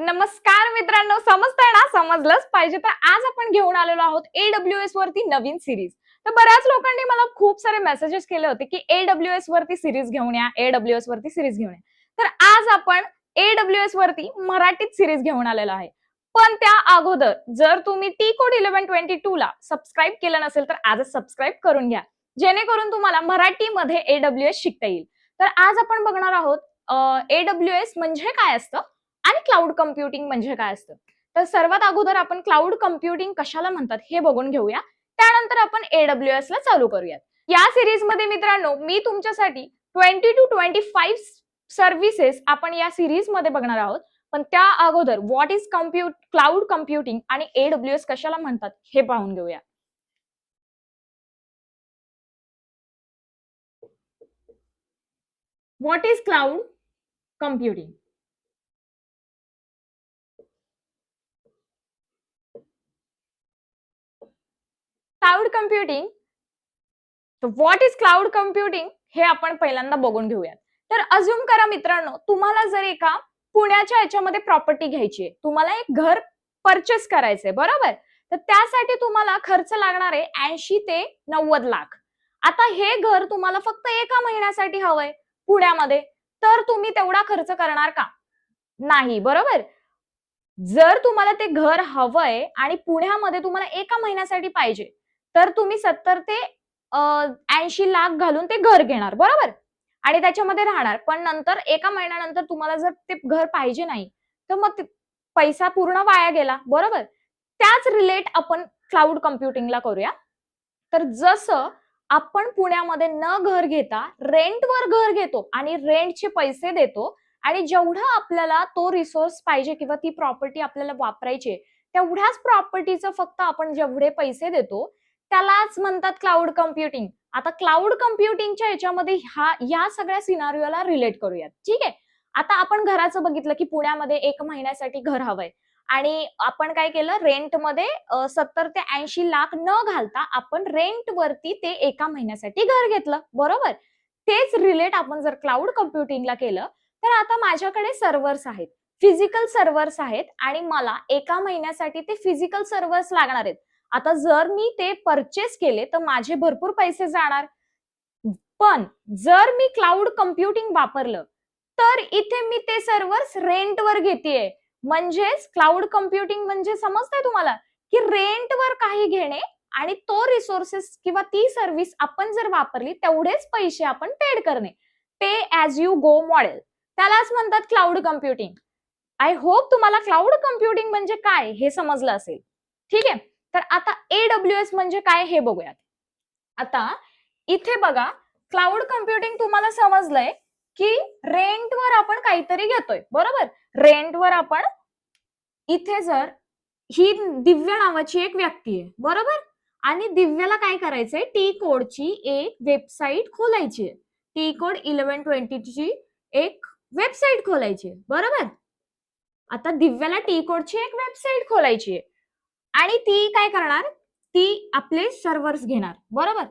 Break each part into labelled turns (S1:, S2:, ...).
S1: नमस्कार मित्रांनो, समजतंय ना? समजलंच पाहिजे. तर आज आपण घेऊन आलेलो आहोत AWS वरती नवीन सिरीज. तर बऱ्याच लोकांनी मला खूप सारे मेसेजेस केले होते की AWS वरती सिरीज घेऊन या, AWS वरती सिरीज घेऊन या. तर आज आपण AWS वरती मराठीत सिरीज घेऊन आलेलो आहे. पण त्या अगोदर जर तुम्ही टी कोड 1122 ला सबस्क्राईब केलं नसेल तर आजच सबस्क्राईब करून घ्या, जेणेकरून तुम्हाला मराठीमध्ये AWS शिकता येईल. तर आज आपण बघणार आहोत AWS म्हणजे काय असतं आणि क्लाउड कम्प्युटिंग म्हणजे काय असतं. तर सर्वात अगोदर आपण क्लाउड कम्प्युटिंग कशाला म्हणतात हे बघून घेऊया. त्यानंतर आपण AWS ला चालू करूयात. या सीरीज मध्ये मित्रांनो मी तुमच्यासाठी 20 to 25 सर्व्हिसेस आपण या सीरीज मध्ये बघणार आहोत. पण त्या अगोदर व्हॉट इज क्लाउड कम्प्युटिंग आणि AWS कशाला म्हणतात हे पाहून घेऊया. What is cloud computing? Cloud computing, तर व्हॉट इज क्लाउड कम्प्युटिंग हे आपण पहिल्यांदा बघून घेऊयात. तर अज्युम करा मित्रांनो, तुम्हाला जर एका पुण्याच्या याच्यामध्ये प्रॉपर्टी घ्यायची आहे, तुम्हाला एक घर परचेस करायचंय, बरोबर? तर त्यासाठी तुम्हाला खर्च लागणार आहे 80 ते 90 लाख. आता हे घर तुम्हाला फक्त एका महिन्यासाठी हवंय पुण्यामध्ये, तर तुम्ही तेवढा खर्च करणार का? नाही, बरोबर? जर तुम्हाला ते घर हवंय आणि पुण्यामध्ये तुम्हाला एका महिन्यासाठी पाहिजे, तर तुम्ही 70 ते 80 लाख घालून ते घर घेणार, बरोबर? आणि त्याच्यामध्ये राहणार. पण नंतर एका महिन्यानंतर तुम्हाला जर ते घर पाहिजे नाही, तर मग पैसा पूर्ण वाया गेला, बरोबर? त्याच रिलेट आपण क्लाउड कम्प्युटिंगला करूया. तर जसं आपण पुण्यामध्ये न घर घेता रेंटवर घर घेतो आणि रेंटचे पैसे देतो आणि जेवढं आपल्याला तो रिसोर्स पाहिजे किंवा ती प्रॉपर्टी आपल्याला वापरायची तेवढ्याच प्रॉपर्टीचं फक्त आपण जेवढे पैसे देतो त्यालाच म्हणतात क्लाउड कम्प्युटिंग. आता क्लाउड कम्प्युटिंगच्या याच्यामध्ये या सगळ्या सिनारिओला रिलेट करूयात, ठीक आहे? आता आपण घराचं बघितलं की पुण्यामध्ये 1 महिन्यासाठी घर हवंय आणि आपण काय केलं, रेंटमध्ये 70 ते 80 लाख न घालता आपण रेंटवरती ते एका महिन्यासाठी घर घेतलं, बरोबर? तेच रिलेट आपण जर क्लाउड कम्प्युटिंगला केलं, तर आता माझ्याकडे सर्व्हर्स आहेत, फिजिकल सर्व्हर्स आहेत आणि मला एका महिन्यासाठी ते फिजिकल सर्व्हर्स लागणार आहेत. आता जर मी ते परचेस केले तर माझे भरपूर पैसे जाणार. पण जर मी क्लाउड कम्प्युटिंग वापरलं, तर इथे मी ते सर्व्हर्स रेंटवर घेतेय. म्हणजेच क्लाउड कम्प्युटिंग म्हणजे समजतंय तुम्हाला, की रेंटवर काही घेणे आणि तो रिसोर्सेस किंवा ती सर्व्हिस आपण जर वापरली तेवढेच पैसे आपण पेड करणे. पे ॲज यू गो मॉडेल. त्यालाच म्हणतात क्लाउड कम्प्युटिंग. आय होप तुम्हाला क्लाउड कम्प्युटिंग म्हणजे काय हे समजलं असेल. ठीक आहे? तर आता AWS म्हणजे काय हे बघूयात. आता इथे बघा, क्लाउड कम्प्युटिंग तुम्हाला समजलंय की रेंटवर आपण काहीतरी घेतोय, बरोबर? रेंटवर आपण इथे जर ही दिव्या नावाची एक व्यक्ती आहे, बरोबर? आणि दिव्याला काय करायचंय, टी कोडची एक वेबसाईट खोलायची आहे. टी कोड 1120 ची एक वेबसाईट खोलायची आहे, बरोबर? आता दिव्याला टी कोडची एक वेबसाईट खोलायची आहे आणि ती काय करणार, ती आपले सर्व्हर्स घेणार, बरोबर?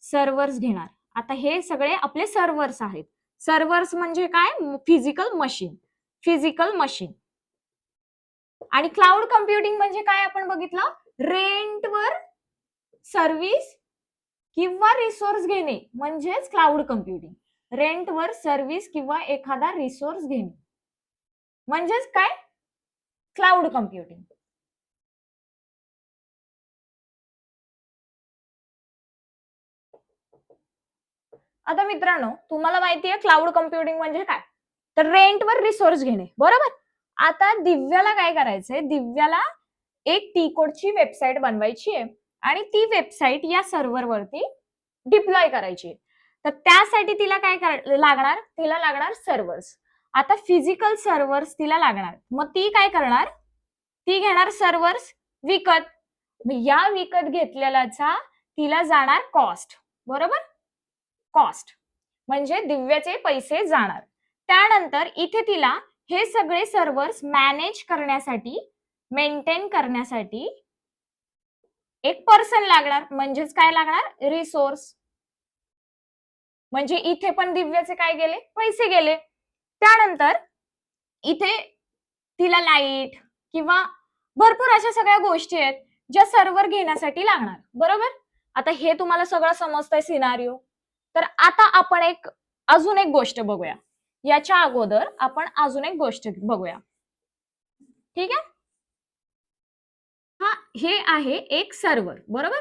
S1: सर्व्हर्स घेणार. आता हे सगळे आपले सर्व्हर्स आहेत. सर्व्हर्स म्हणजे काय, फिजिकल मशीन. Physical machine. आणि क्लाउड कम्प्युटिंग म्हणजे काय आपण बघितलं, रेंटवर सर्व्हिस किंवा रिसोर्स घेणे म्हणजेच क्लाउड कम्प्युटिंग. रेंटवर सर्व्हिस किंवा एखादा रिसोर्स घेणे म्हणजेच काय, क्लाउड कम्प्युटिंग. आता मित्रांनो, तुम्हाला माहितीये क्लाउड कम्प्युटिंग म्हणजे काय, तर रेंटवर रिसोर्स घेणे, बरोबर? आता दिव्याला काय करायचंय, दिव्याला एक टी कोडची वेबसाईट बनवायची आहे आणि ती वेबसाईट या सर्व्हरवरती डिप्लॉय करायची. तर त्यासाठी तिला काय लागणार, तिला लागणार सर्व्हर्स. आता फिजिकल सर्व्हर्स तिला लागणार. मग ती काय करणार, ती घेणार सर्व्हर्स विकत. या विकत घेतलेल्याचा तिला जाणार कॉस्ट, बरोबर? कॉस्ट म्हणजे दिव्याचे पैसे जाणार. त्यानंतर इथे तिला हे सगळे सर्व्हर्स मॅनेज करण्यासाठी, मेंटेन करण्यासाठी एक पर्सन लागणार. म्हणजेच काय लागणार, रिसोर्स. म्हणजे इथे पण दिव्याचे काय गेले, पैसे गेले. त्यानंतर इथे तिला लाईट किंवा भरपूर अशा सगळ्या गोष्टी आहेत ज्या सर्व्हर घेण्यासाठी लागणार, बरोबर. आता हे तुम्हाला सगळं समजतंय सिनारिओ. तर आता आपण अजून एक गोष्ट बघूया. याच्या अगोदर आपण अजून एक गोष्ट बघूया, ठीक आहे. हा हे आहे एक सर्व्हर, बरोबर.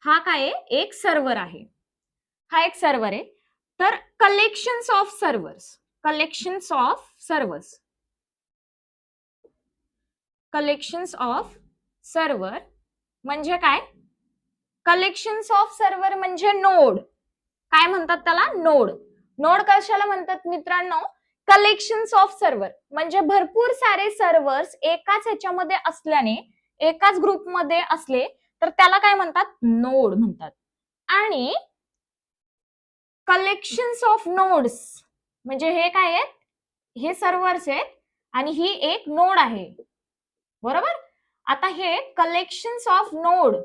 S1: हा काय आहे, एक सर्व्हर आहे. हा एक सर्व्हर आहे. तर collections of servers, collections of servers, collections of server म्हणजे काय, कलेक्शन्स ऑफ सर्व्हर म्हणजे नोड. काय म्हणतात त्याला, नोड. नोड कशाला म्हणतात मित्रांनो, कलेक्शन्स ऑफ सर्व्हर म्हणजे भरपूर सारे सर्व्हर्स एकाच ह्याच्यामध्ये असल्याने, एकाच ग्रुपमध्ये असले तर त्याला काय म्हणतात, नोड म्हणतात. आणि कलेक्शन्स ऑफ नोड्स म्हणजे हे काय आहेत, हे सर्व्हर्स आहेत आणि ही एक नोड आहे, बरोबर. आता हे कलेक्शन्स ऑफ नोड,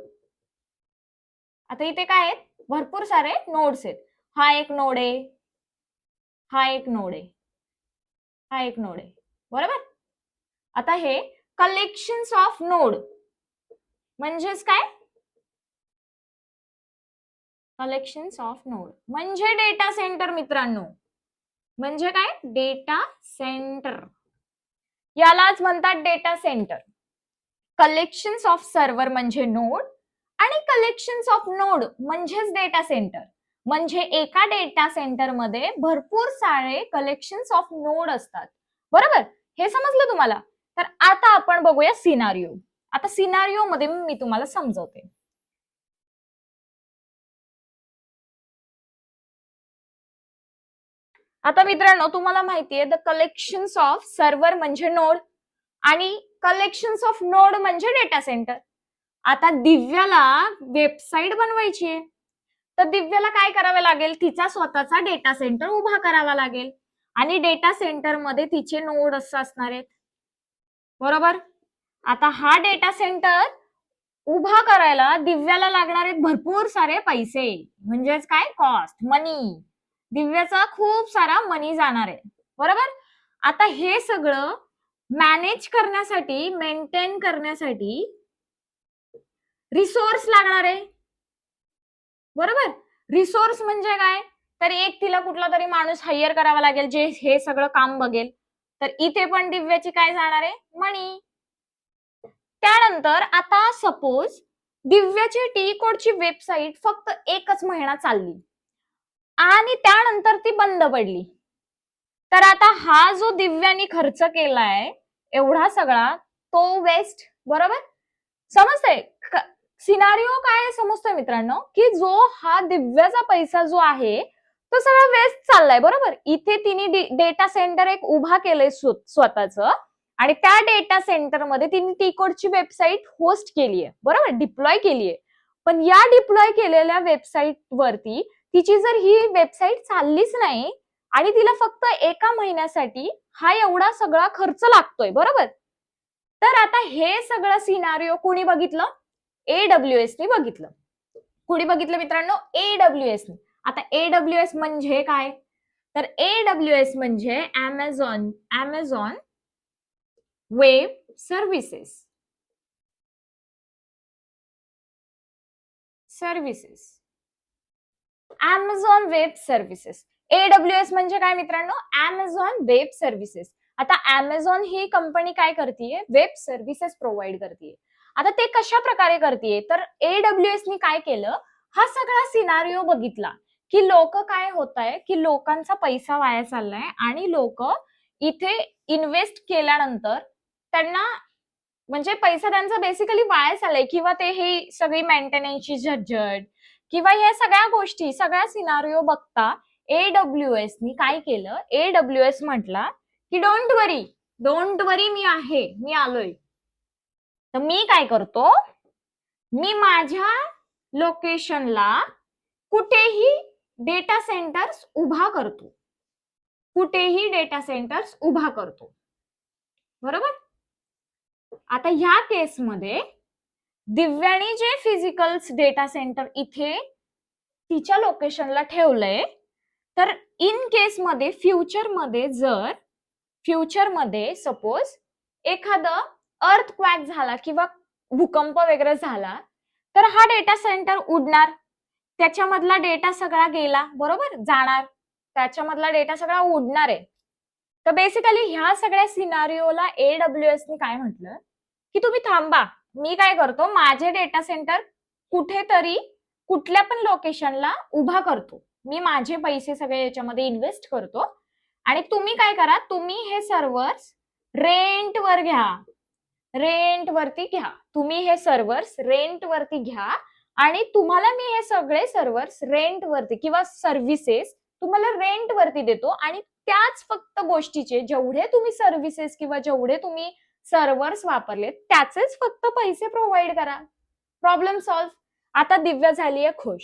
S1: आता इथे काय आहेत, भरपूर सारे नोड्स आहेत. हा एक नोड आहे, हा एक नोड आहे, हा एक नोड आहे, बरोबर. आता हे कलेक्शन्स ऑफ नोड म्हणजेच काय, कलेक्शन्स ऑफ नोड म्हणजे डेटा सेंटर मित्रांनो. म्हणजे काय, डेटा सेंटर, यालाच म्हणतात data centre. Collections of server म्हणजे नोड आणि कलेक्शन्स ऑफ नोड म्हणजेच डेटा सेंटर. म्हणजे एका डेटा सेंटर मध्ये भरपूर सारे कलेक्शन्स ऑफ नोड असतात, बरोबर. हे समजलं तुम्हाला. तर आता आपण बघूया सिनारिओ. आता सिनारिओ मध्ये मी तुम्हाला समजवते. आता मित्रांनो तुम्हाला माहितीये द कलेक्शन्स ऑफ सर्व्हर म्हणजे नोड आणि कलेक्शन्स ऑफ नोड म्हणजे डेटा सेंटर. आता दिव्याला वेबसाईट बनवायची आहे, तर दिव्याला काय करावं लागेल, तिचा स्वतःचा डेटा सेंटर उभा करावा लागेल आणि डेटा सेंटर मध्ये तिचे नोड असणार आहेत, बरोबर. आता हा डेटा सेंटर उभा करायला दिव्याला लागणार आहेत भरपूर सारे पैसे, म्हणजेच काय, कॉस्ट, मनी. दिव्याचा खूप सारा मनी जाणार आहे, बरोबर. आता हे सगळं मॅनेज करण्यासाठी, मेंटेन करण्यासाठी रिसोर्स लागणार आहे, बरोबर. रिसोर्स म्हणजे काय, तर एक तिला कुठला तरी माणूस हायर करावा लागेल जे हे सगळं काम बघेल. तर इथे पण दिव्याची काय जाणार आहे, मनी. त्यानंतर आता सपोज दिव्याची टी कोडची वेबसाईट फक्त एकच महिना चालली आणि त्यानंतर ती बंद पडली, तर आता हा जो दिव्यानी खर्च केलाय एवढा सगळा तो वेस्ट, बरोबर. समजतंय सिनारिओ काय समजतोय मित्रांनो, की जो हा दिव्याचा पैसा जो आहे तो सगळा वेस्ट चाललाय, बरोबर. इथे तिने डेटा सेंटर एक उभा केलंय स्वतःच आणि त्या डेटा सेंटर मध्ये तिने टी कोडची वेबसाईट होस्ट केलीये, बरोबर, डिप्लॉय केलीये. पण या डिप्लॉय केलेल्या वेबसाईट वरती तिची जर ही वेबसाईट चाललीच नाही आणि तिला फक्त एका महिन्यासाठी हा एवढा सगळा खर्च लागतोय, बरोबर. तर आता हे सगळं सिनारिओ कुणी बघितलं, AWS ने बघितलं. कुणी बघितलं मित्रांनो, AWS ने. आता AWS म्हणजे काय, तर AWS म्हणजे Amazon web services. Amazon web services. AWS म्हणजे काय मित्रांनो, Amazon वेब सर्व्हिसेस. आता Amazon ही कंपनी काय करतीये, वेब सर्व्हिसेस प्रोव्हाइड करतीये. आता ते कशा प्रकारे करतीये, तर AWS ने काय केलं, हा सगळा सिनारिओ बघितला की लोक काय होत आहे, की लोकांचा पैसा वाया चाललाय आणि लोक इथे इन्व्हेस्ट केल्यानंतर त्यांना म्हणजे पैसा त्यांचा बेसिकली वाया चाललाय किंवा ते हे सगळी मेंटेनन्सची झटझट किंवा या सगळ्या गोष्टी, सगळ्या सिनारिओ बघता AWS ने काय केलं, AWS म्हटला की डोंट वरी मी आहे, मी आलोय. तर मी काय करतो, मी माझ्या लोकेशनला कुठेही डेटा सेंटर्स उभा करतो, कुठेही डेटा सेंटर्स उभा करतो, बरोबर. आता ह्या केसमध्ये दिव्याने जे फिजिकल डेटा सेंटर इथे तिच्या लोकेशनला ठेवलंय, तर इन केस मध्ये फ्युचर मध्ये जर फ्युचरमध्ये सपोज एखादं अर्थक्वॅक झाला किंवा भूकंप वगैरे झाला तर हा डेटा सेंटर उडणार, त्याच्यामधला डेटा सगळा गेला, बरोबर, जाणार, त्याच्यामधला डेटा सगळा उडणार आहे. तर बेसिकली ह्या सगळ्या सिनारिओला AWS ने काय म्हटलं की तुम्ही थांबा, मी काय करतो, माझे डेटा सेंटर कुठेतरी कुठल्या पण लोकेशनला उभा करतो, मी माझे पैसे सगळे याच्यामध्ये इन्व्हेस्ट करतो आणि तुम्ही काय करा, तुम्ही हे सर्व्हर्स रेंटवर घ्या, रेंट वरती घ्या, तुम्ही हे सर्व्हर्स रेंट वरती घ्या आणि तुम्हाला मी हे सगळे सर्व्हर्स रेंट वरती किंवा सर्व्हिसेस तुम्हाला रेंट वरती देतो आणि त्याच फक्त गोष्टीचे जेवढे तुम्ही सर्व्हिसेस किंवा जेवढे तुम्ही सर्व्हर्स वापरले त्याचेच फक्त पैसे प्रोव्हाइड करा. Problem solve. आता दिव्या झालीये खुश.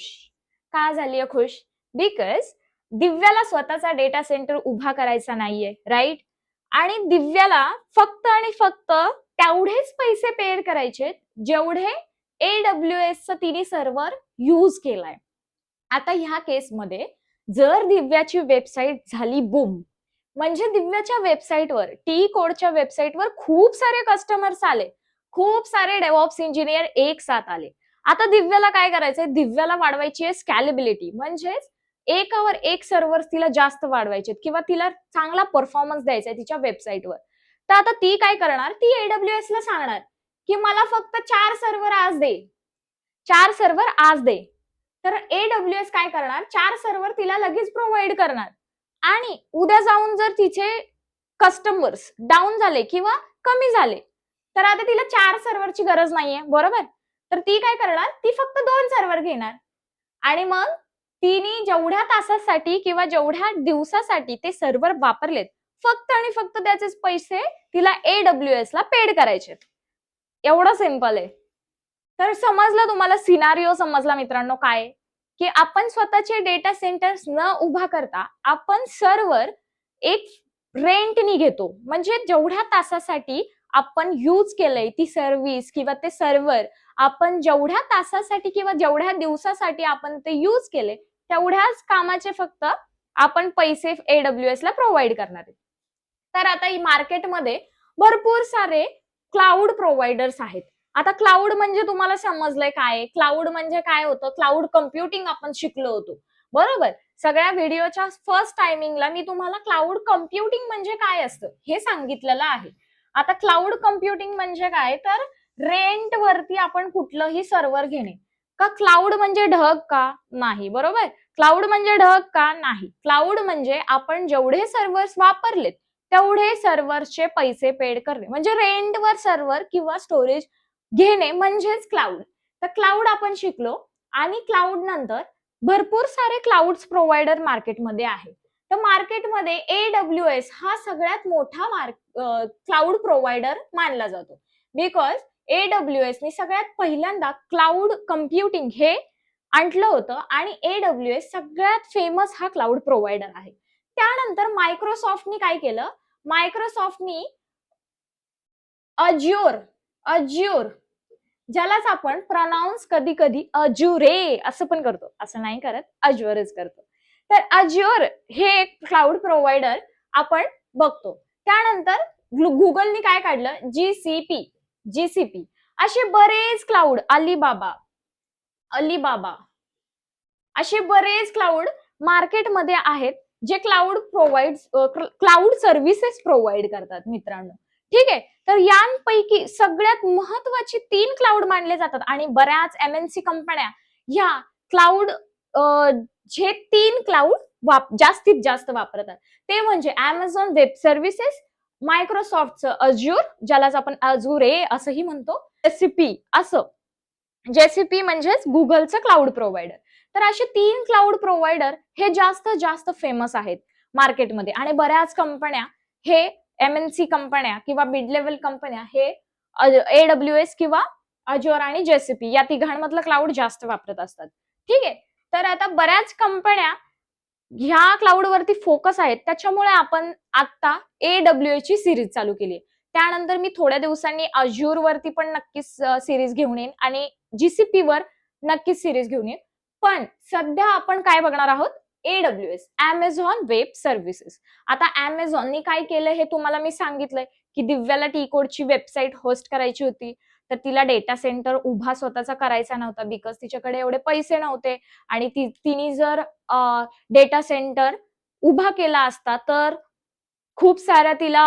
S1: का झालीये खुश? बिकॉज दिव्याला स्वतःचा डेटा सेंटर उभा करायचा नाहीये, राईट? आणि दिव्याला फक्त आणि फक्त तेवढेच पैसे पेड करायचे जेवढे AWS तिने सर्व्हर युज केलाय. आता ह्या केसमध्ये जर दिव्याची वेबसाईट झाली बूम, म्हणजे दिव्याच्या वेबसाईटवर, टी कोडच्या वेबसाईटवर खूप सारे कस्टमर्स आले, खूप सारे डेव्हऑप्स इंजिनियर एक साथ आले. आता दिव्याला काय करायचंय, दिव्याला वाढवायची आहे स्कॅलेबिलिटी, म्हणजेच एकावर एक सर्व्हर तिला जास्त वाढवायचे किंवा तिला चांगला परफॉर्मन्स द्यायचा आहे तिच्या वेबसाईटवर. तर आता ती काय करणार, ती AWS ला सांगणार की मला फक्त 4 सर्व्हर आज दे, 4 सर्व्हर आज दे. तर AWS काय करणार, 4 सर्व्हर तिला लगेच प्रोव्हाइड करणार आणि उद्या जाऊन जर तिचे कस्टमर्स डाऊन झाले किंवा कमी झाले तर आता तिला 4 सर्व्हरची गरज नाहीये, बरोबर? तर ती काय करणार, ती फक्त 2 सर्व्हर घेणार आणि मग तिने जेवढ्या तासासाठी किंवा जेवढ्या दिवसासाठी ते सर्व्हर वापरलेत फक्त आणि फक्त त्याचेच पैसे तिला AWS ला पेड करायचे. एवढं सिंपल आहे. तर समजलं तुम्हाला, सिनारिओ समजला मित्रांनो काय, की आपण स्वतःचे डेटा सेंटर्स न उभा करता आपण सर्व्हर एक रेंटनी घेतो, म्हणजे जेवढ्या तासासाठी आपण यूज केलंय ती सर्व्हिस किंवा ते सर्व्हर, आपण जेवढ्या तासासाठी किंवा जेवढ्या दिवसासाठी आपण ते यूज केले तेवढ्याच कामाचे फक्त आपण पैसे AWS ला प्रोव्हाइड करणार आहे. तर आता ही मार्केटमध्ये भरपूर सारे क्लाउड प्रोव्हाइडर्स आहेत. आता क्लाउड म्हणजे तुम्हाला समजलंय काय, क्लाउड म्हणजे काय होतं, क्लाउड कम्प्युटिंग आपण शिकलो होतो, बरोबर? सगळ्या व्हिडिओच्या फर्स्ट टायमिंगला मी तुम्हाला क्लाउड कम्प्युटिंग म्हणजे काय असतं हे सांगितलेलं आहे. आता क्लाउड कम्प्युटिंग म्हणजे काय, तर रेंट वरती आपण कुठलंही सर्व्हर घेणे. का क्लाउड म्हणजे ढग का? नाही, बरोबर? क्लाउड म्हणजे ढग का? नाही. क्लाउड म्हणजे आपण जेवढे सर्व्हर्स वापरलेत तेवढे सर्व्हर्सचे पैसे पेड करणे, म्हणजे रेंटवर सर्व्हर किंवा स्टोरेज घेणे म्हणजेच क्लाउड. तर क्लाउड आपण शिकलो आणि क्लाउड नंतर भरपूर सारे क्लाउड प्रोव्हाइडर मार्केटमध्ये आहे. तर मार्केटमध्ये AWS हा सगळ्यात मोठा क्लाउड प्रोव्हाइडर मानला जातो, बिकॉज AWS ने सगळ्यात पहिल्यांदा क्लाउड कम्प्युटिंग हे आणलं होतं आणि AWS सगळ्यात फेमस हा क्लाउड प्रोव्हाइडर आहे. त्यानंतर मायक्रोसॉफ्टनी काय केलं, मायक्रोसॉफ्टनी अज्युर ज्यालाच आपण प्रोनाउन्स कधी कधी अज्युरे असं पण करतो, असं नाही करत, अज्युरच करतो. तर अज्युर हे एक क्लाउड प्रोव्हाइडर आपण बघतो. त्यानंतर गुगलनी काय काढलं, GCP असे बरेच क्लाउड, अलिबाबा असे बरेच क्लाउड मार्केटमध्ये आहेत जे क्लाउड सर्व्हिसेस प्रोव्हाइड करतात मित्रांनो. ठीक आहे, तर यांपैकी सगळ्यात महत्वाची 3 क्लाउड मानले जातात आणि बऱ्याच MNC कंपन्या या क्लाउड जे 3 क्लाउड जास्तीत जास्त वापरतात ते म्हणजे Amazon वेब सर्व्हिसेस, मायक्रोसॉफ्टचं अज्युर ज्यालाच आपण अजुरे असंही म्हणतो, जेसीपी म्हणजेच गुगलचं क्लाउड प्रोव्हाइडर. तर असे 3 क्लाउड प्रोव्हाइडर हे जास्त फेमस आहेत मार्केटमध्ये आणि बऱ्याच कंपन्या हे MNC कंपन्या किंवा मिड लेवल कंपन्या हे AWS किंवा अज्युर आणि जेसीपी या तिघांमधलं क्लाउड जास्त वापरत असतात. ठीक आहे, तर आता बऱ्याच कंपन्या ह्या क्लाउड वरती फोकस आहेत, त्याच्यामुळे आपण आता AWS ची सिरीज चालू केली. त्यानंतर मी थोड्या दिवसांनी अज्युर वरती पण नक्कीच सिरीज घेऊन येईन आणि GCP वर नक्कीच सिरीज घेऊन येईन. पण सध्या आपण काय बघणार आहोत, AWS, Amazon वेब सर्व्हिसेस. आता Amazonनी काय केलं हे तुम्हाला मी सांगितलंय की दिव्याला टी कोडची वेबसाईट होस्ट करायची होती. तर तिला डेटा सेंटर उभा स्वतःचा करायचा नव्हता बिकॉज तिच्याकडे एवढे पैसे नव्हते आणि तिने जर डेटा सेंटर उभा केला असता तर खूप साऱ्या तिला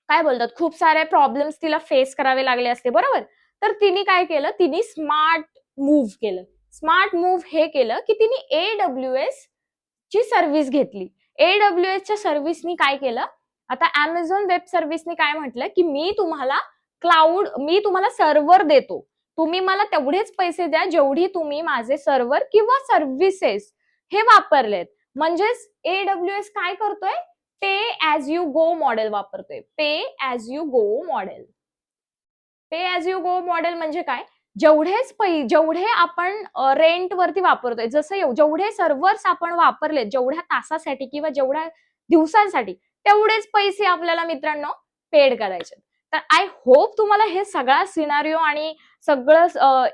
S1: काय बोलतात खूप सारे प्रॉब्लेम्स तिला फेस करावे लागले असते बरोबर. तर तिने काय केलं, तिने स्मार्ट मूव्ह केलं. स्मार्ट मूव्ह हे केलं की तिने AWS ची सर्व्हिस घेतली. AWS च्या सर्व्हिसनी काय केलं, आता Amazon वेब सर्व्हिसनी काय म्हटलं की मी तुम्हाला सर्व्हर देतो, तुम्ही मला तेवढेच पैसे द्या जेवढी तुम्ही माझे सर्व्हर किंवा सर्व्हिसेस हे वापरलेत. म्हणजेच AWS काय करतोय, pay as you go model वापरतोय. Pay as you go model. Pay as you go model म्हणजे काय, जेवढे आपण रेंट वरती वापरतोय, जसं जेवढे सर्व्हर्स आपण वापरले जेवढ्या तासासाठी किंवा जेवढ्या दिवसांसाठी तेवढेच पैसे आपल्याला मित्रांनो पेड करायचे. तर आय होप तुम्हाला हे सगळा सिनारिओ आणि सगळं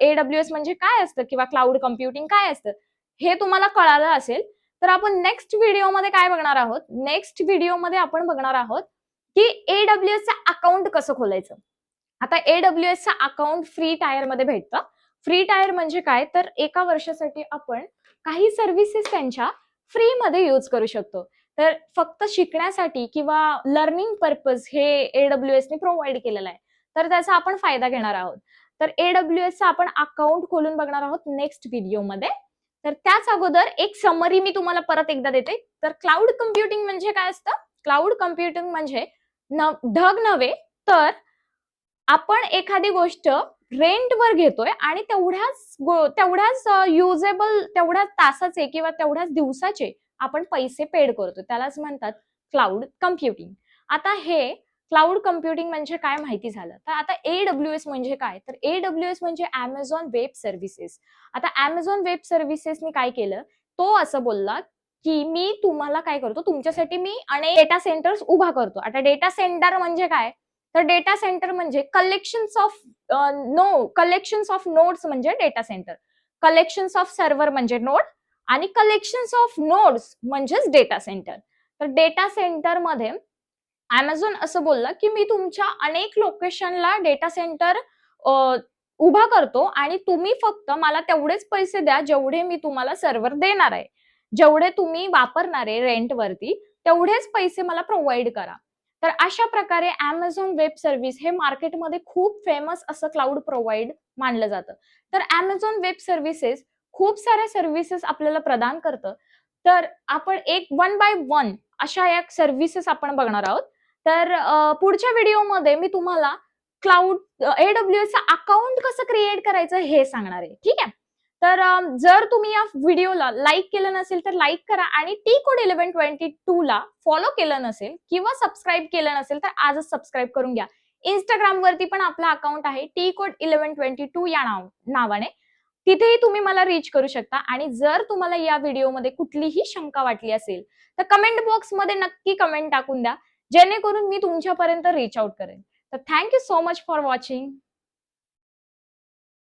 S1: AWS म्हणजे काय असतं किंवा क्लाउड कम्प्युटिंग काय असतं हे तुम्हाला कळालं असेल. तर आपण नेक्स्ट व्हिडिओमध्ये काय बघणार आहोत, नेक्स्ट व्हिडिओमध्ये आपण बघणार आहोत की AWS चं अकाउंट कसं खोलायचं. आता AWS चं अकाउंट फ्री टायर मध्ये भेटतं. फ्री टायर म्हणजे काय, तर एका वर्षासाठी आपण काही सर्व्हिसेस त्यांच्या फ्री मध्ये यूज करू शकतो. तर फक्त शिकण्यासाठी किंवा लर्निंग पर्पज हे AWS ने प्रोव्हाइड केलेलं आहे. तर त्याचा आपण फायदा घेणार आहोत. तर AWS चं आपण अकाउंट खोलून बघणार आहोत नेक्स्ट व्हिडिओमध्ये. तर त्याच अगोदर एक समरी मी तुम्हाला परत एकदा देते. तर क्लाउड कम्प्युटिंग म्हणजे काय असतं, क्लाउड कम्प्युटिंग म्हणजे ढग नव्हे तर आपण एखादी गोष्ट रेंटवर घेतोय आणि तेवढ्याच युजेबल तेवढ्याच तासाचे किंवा तेवढ्याच दिवसाचे आपण पैसे पेड करतो, त्यालाच म्हणतात क्लाउड कम्प्युटिंग. आता हे क्लाउड कम्प्युटिंग म्हणजे काय माहिती झालं. तर आता AWS म्हणजे काय, तर AWS म्हणजे Amazon वेब सर्व्हिसेस. आता Amazon वेब सर्व्हिसेसनी काय केलं, तो असं बोलला की मी तुम्हाला काय करतो, तुमच्यासाठी मी अनेक डेटा सेंटर्स उभा करतो. आता डेटा सेंटर म्हणजे काय, तर डेटा सेंटर म्हणजे कलेक्शन्स ऑफ नोड्स म्हणजे data centre, collections of server म्हणजे नोड आणि कलेक्शन्स ऑफ नोड्स म्हणजेच डेटा सेंटर. तर डेटा सेंटर मध्ये Amazon असं बोलला की मी तुमच्या अनेक लोकेशनला डेटा सेंटर उभा करतो आणि तुम्ही फक्त मला तेवढेच पैसे द्या जेवढे मी तुम्हाला सर्व्हर देणार आहे, जेवढे तुम्ही वापरणार आहे रेंटवरती तेवढेच पैसे मला प्रोव्हाइड करा. तर अशा प्रकारे Amazon वेब सर्व्हिस हे मार्केटमध्ये खूप फेमस असं क्लाउड प्रोव्हाइड मानलं जातं. तर Amazon वेब सर्व्हिसेस खूप साऱ्या सर्व्हिसेस आपल्याला प्रदान करतं. तर आपण एक वन बाय वन अशा या सर्व्हिसेस आपण बघणार आहोत. तर पुढच्या व्हिडिओमध्ये मी तुम्हाला क्लाउड AWS चं अकाउंट कसं क्रिएट करायचं हे सांगणार आहे. ठीक आहे. तर जर तुम्ही या व्हिडिओला लाईक केलं नसेल तर लाईक करा आणि टी कोड 1122 ला फॉलो केलं नसेल किंवा सबस्क्राईब केलं नसेल तर आजच सबस्क्राईब करून घ्या. Instagram वरती पण आपलं अकाउंट आहे टी कोड 1122 या नावाने. तिथेही तुम्ही मला रीच करू शकता आणि जर तुम्हाला या व्हिडिओमध्ये कुठलीही शंका वाटली असेल तर कमेंट बॉक्समध्ये नक्की कमेंट टाकून द्या, जेणेकरून मी तुमच्यापर्यंत रीच आउट करेन. तर thank you so much for watching.